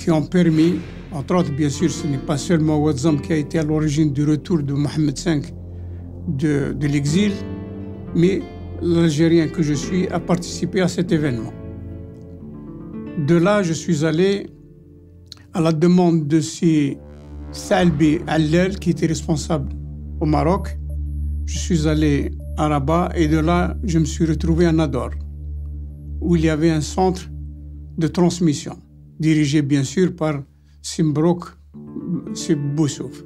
qui ont permis, entre autres, bien sûr, ce n'est pas seulement Ouazzam qui a été à l'origine du retour de Mohamed V de l'exil, mais l'Algérien que je suis a participé à cet événement. De là, je suis allé à la demande de ces Salbi Allel qui était responsable au Maroc. Je suis allé à Rabat et de là, je me suis retrouvé à Nador, où il y avait un centre de transmission, dirigé bien sûr par Simbrouk Boussouf.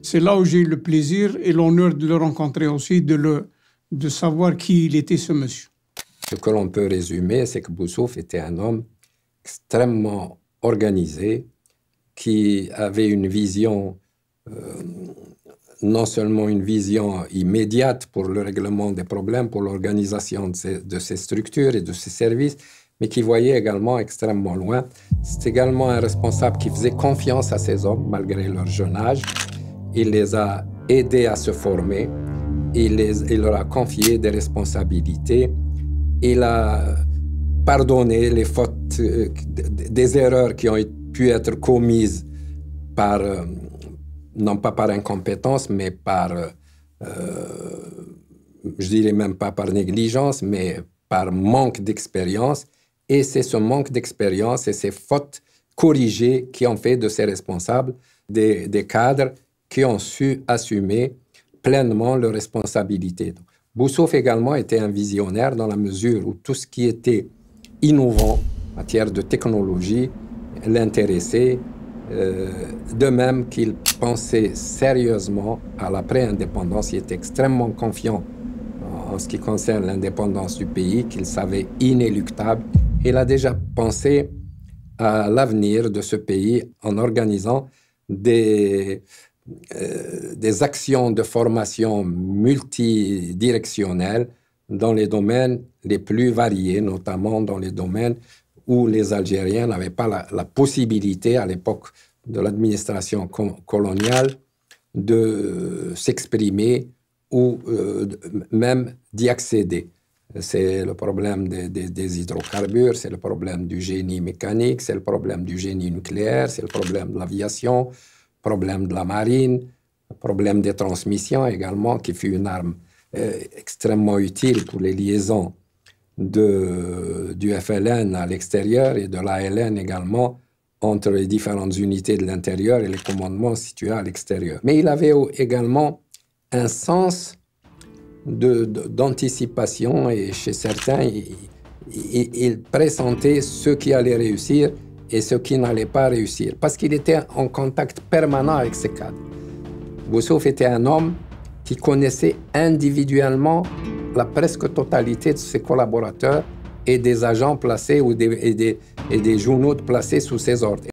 C'est là où j'ai eu le plaisir et l'honneur de le rencontrer aussi, de savoir qui il était ce monsieur. Ce que l'on peut résumer, c'est que Boussouf était un homme extrêmement organisé, qui avait une vision, non seulement une vision immédiate pour le règlement des problèmes, pour l'organisation de ses structures et de ses services, mais qui voyait également extrêmement loin. C'est également un responsable qui faisait confiance à ses hommes, malgré leur jeune âge. Il les a aidés à se former, il leur a confié des responsabilités, il a pardonné les fautes, des erreurs qui ont pu être commises par, non pas par incompétence, mais par, je dirais même pas par négligence, mais par manque d'expérience. Et c'est ce manque d'expérience et ces fautes corrigées qui ont fait de ces responsables des cadres qui ont su assumer pleinement leurs responsabilités. Boussouf également était un visionnaire dans la mesure où tout ce qui était innovant en matière de technologie l'intéressait, de même qu'il pensait sérieusement à l'après-indépendance. Il était extrêmement confiant en ce qui concerne l'indépendance du pays, qu'il savait inéluctable. Il a déjà pensé à l'avenir de ce pays en organisant des actions de formation multidirectionnelles dans les domaines les plus variés, notamment dans les domaines où les Algériens n'avaient pas la possibilité, à l'époque de l'administration coloniale, de s'exprimer ou même d'y accéder. C'est le problème des hydrocarbures, c'est le problème du génie mécanique, c'est le problème du génie nucléaire, c'est le problème de l'aviation, le problème de la marine, le problème des transmissions également, qui fut une arme extrêmement utile pour les liaisons du FLN à l'extérieur et de l'ALN également entre les différentes unités de l'intérieur et les commandements situés à l'extérieur. Mais il avait également un sens d'anticipation et chez certains, il pressentait ce qui allait réussir et ce qui n'allait pas réussir parce qu'il était en contact permanent avec ses cadres. Boussouf était un homme qui connaissait individuellement la presque totalité de ses collaborateurs et des agents placés et des journaux placés sous ses ordres.